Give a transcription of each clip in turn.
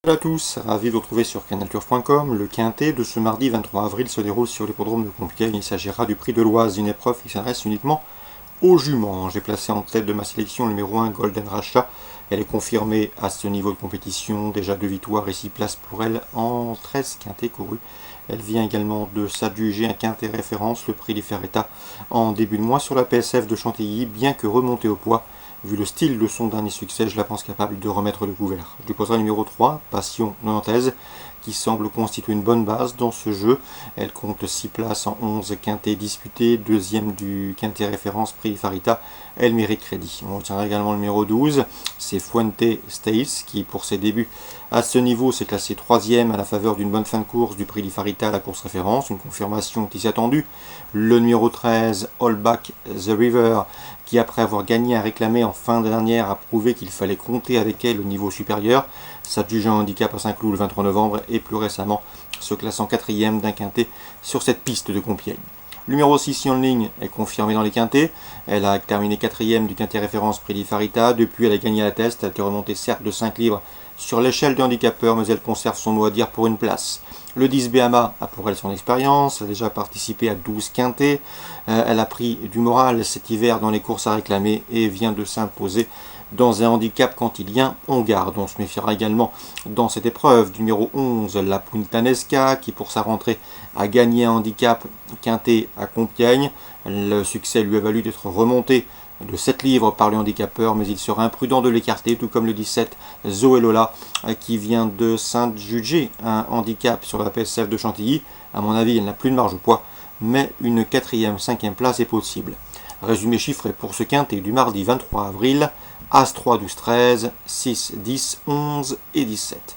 Bonjour à tous, ravi de vous retrouver sur canalturf.com. Le quintet de ce mardi 23 avril se déroule sur l'hippodrome de Compiègne. Il s'agira du prix de l'Oise, une épreuve qui s'adresse uniquement aux juments. J'ai placé en tête de ma sélection le numéro 1 Golden Racha. Elle est confirmée à ce niveau de compétition, déjà 2 victoires et 6 places pour elle en 13 quintets courus. Elle vient également de s'adjuger un quintet référence, le prix Ferretta, en début de mois sur la PSF de Chantilly, bien que remontée au poids. Vu le style de son dernier succès, je la pense capable de remettre le couvert. Je lui poserai le numéro 3, Passion Nantaise, qui semble constituer une bonne base dans ce jeu. Elle compte 6 places en 11 quintets disputés, deuxième du quintet référence prix Farita. Elle mérite crédit. On retiendra également le numéro 12, c'est Fuente Stace, qui pour ses débuts à ce niveau s'est classé 3e à la faveur d'une bonne fin de course du prix Farita à la course référence, une confirmation qui s'y attendue. Le numéro 13, All Back the River, qui après avoir gagné à réclamer en fin de dernière a prouvé qu'il fallait compter avec elle au niveau supérieur, s'adjugeant un handicap à Saint-Cloud le 23 novembre et plus récemment se classant 4e d'un quintet sur cette piste de Compiègne. Le numéro 6 en ligne est confirmé dans les quintets. Elle a terminé 4e du quintet référence prix Farita. Depuis, elle a gagné à la test. Elle a été remontée certes de 5 livres sur l'échelle du handicapeur, mais elle conserve son mot à dire pour une place. Le 10 Bahama a pour elle son expérience. Elle a déjà participé à 12 quintets. Elle a pris du moral cet hiver dans les courses à réclamer et vient de s'imposer dans un handicap quantilien. On garde. On se méfiera également dans cette épreuve du numéro 11, la Puntanesca, qui pour sa rentrée a gagné un handicap quintet à Compiègne. Le succès lui a valu d'être remonté de 7 livres par le handicapeur, mais il sera imprudent de l'écarter, tout comme le 17 Zoé Lola, qui vient de s'adjuger un handicap sur la PSF de Chantilly. À mon avis, elle n'a plus de marge au poids, mais une 4e, 5e place est possible. Résumé chiffré pour ce quintet du mardi 23 avril, As 3, 12, 13, 6, 10, 11 et 17.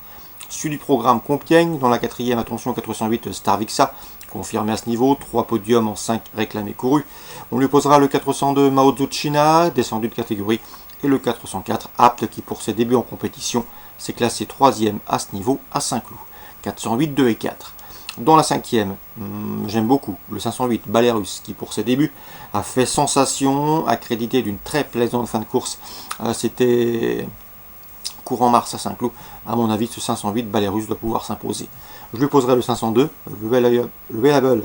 Suivi du programme Compiègne, dans la 4e, attention 408 Starvixa, confirmé à ce niveau, 3 podiums en 5 réclamés courus. On lui posera le 402 Maozuchina, descendu de catégorie, et le 404 Apte, qui pour ses débuts en compétition s'est classé 3e à ce niveau à Saint-Cloud. 408, 2 et 4. Dans la 5e, j'aime beaucoup le 508 Balerus, qui pour ses débuts a fait sensation, accrédité d'une très plaisante fin de course. C'était courant mars à Saint-Cloud. À mon avis, ce 508 Balerus doit pouvoir s'imposer. Je lui poserai le 502 Reliable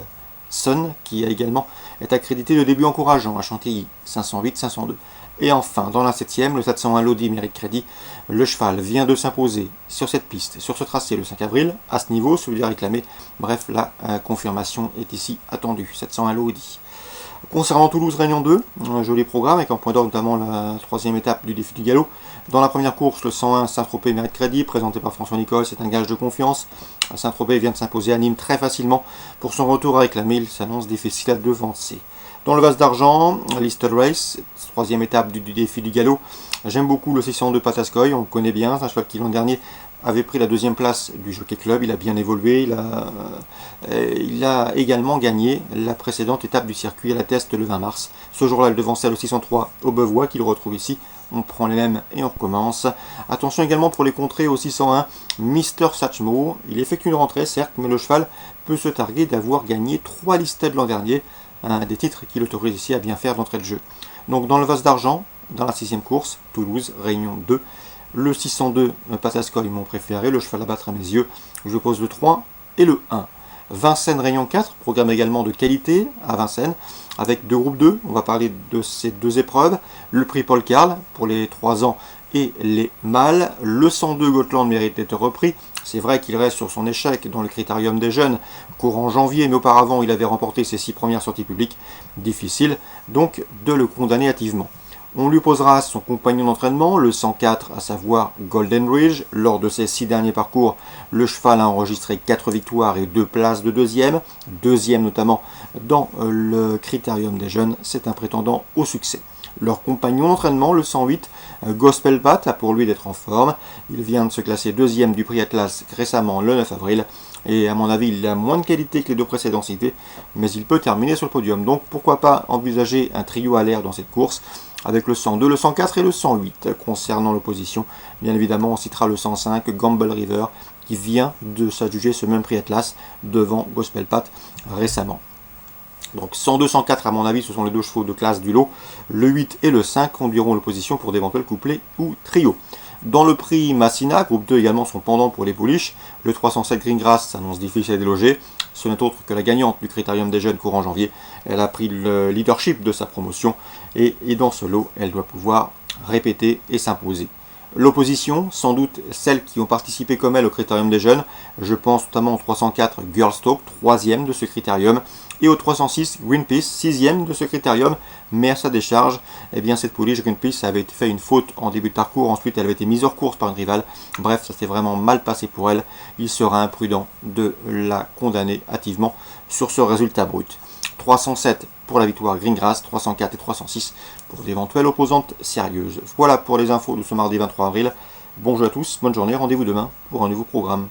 Sun, qui a également est accrédité de début encourageant à Chantilly. 508, 502. Et enfin, dans la 7e, le 701 Lodi mérite crédit. Le cheval vient de s'imposer sur cette piste, sur ce tracé le 5 avril, à ce niveau, celui à réclamer. Bref, la confirmation est ici attendue. 701 Lodi. Concernant Toulouse Réunion 2, un joli programme avec en point d'ordre notamment la 3e étape du défi du galop. Dans la première course, le 101 Saint-Tropez mérite crédit, présenté par François Nicole, c'est un gage de confiance. Saint-Tropez vient de s'imposer à Nîmes très facilement. Pour son retour à réclamer, il s'annonce difficile à devancer. Dans le vase d'argent, Listed Race, 3e étape du défi du galop. J'aime beaucoup le 602 Patascoy, on le connaît bien, c'est un cheval qui l'an dernier avait pris la 2e place du Jockey Club, il a bien évolué, il a également gagné la précédente étape du circuit à la test le 20 mars. Ce jour-là, il devançait le 603 au Beauvois, qu'il retrouve ici. On prend les mêmes et on recommence. Attention également pour les contrées au 601, Mr. Satchmo. Il effectue une rentrée, certes, mais le cheval peut se targuer d'avoir gagné 3 listed l'an dernier, un des titres qui l'autorise ici à bien faire d'entrée de jeu. Donc dans le vase d'argent, dans la 6e course, Toulouse, Réunion 2, le 602 Patascoy, mon préféré, le cheval à battre à mes yeux. Je pose le 3 et le 1. Vincennes Réunion 4, programme également de qualité à Vincennes, avec 2 groupes 2. On va parler de ces 2 épreuves. Le prix Paul Carl pour les 3 ans et les mâles. Le 102 Gotland mérite d'être repris. C'est vrai qu'il reste sur son échec dans le critérium des jeunes, courant janvier, mais auparavant il avait remporté ses 6 premières sorties publiques. Difficile donc de le condamner hâtivement. On lui posera son compagnon d'entraînement, le 104, à savoir Golden Ridge. Lors de ses 6 derniers parcours, le cheval a enregistré 4 victoires et 2 places de deuxième notamment dans le critérium des jeunes. C'est un prétendant au succès. Leur compagnon d'entraînement, le 108, Gospel Pat, a pour lui d'être en forme. Il vient de se classer 2e du prix Atlas récemment le 9 avril. Et à mon avis, il a moins de qualité que les 2 précédents cités, mais il peut terminer sur le podium. Donc pourquoi pas envisager un trio à l'air dans cette course, avec le 102, le 104 et le 108. Concernant l'opposition, bien évidemment, on citera le 105, Gamble River, qui vient de s'adjuger ce même prix Atlas devant Gospel Pat récemment. Donc 102, 104 à mon avis, ce sont les 2 chevaux de classe du lot. Le 8 et le 5 conduiront l'opposition pour d'éventuels couplets ou trios. Dans le prix Massina, groupe 2 également son pendant pour les pouliches, le 307 Greengrass s'annonce difficile à déloger. Ce n'est autre que la gagnante du Critérium des Jeunes courant janvier. Elle a pris le leadership de sa promotion et dans ce lot, elle doit pouvoir répéter et s'imposer. L'opposition, sans doute celles qui ont participé comme elle au Critérium des Jeunes, je pense notamment au 304 Girls Talk, 3e de ce critérium, et au 306 Greenpeace, 6e de ce critérium, mais à sa décharge, eh bien cette pouliche Greenpeace avait fait une faute en début de parcours, ensuite elle avait été mise hors course par une rivale, bref ça s'est vraiment mal passé pour elle, il sera imprudent de la condamner hâtivement sur ce résultat brut. 307 pour la victoire Greengrass, 304 et 306 pour d'éventuelles opposantes sérieuses. Voilà pour les infos de ce mardi 23 avril. Bonjour à tous, bonne journée, rendez-vous demain pour un nouveau programme.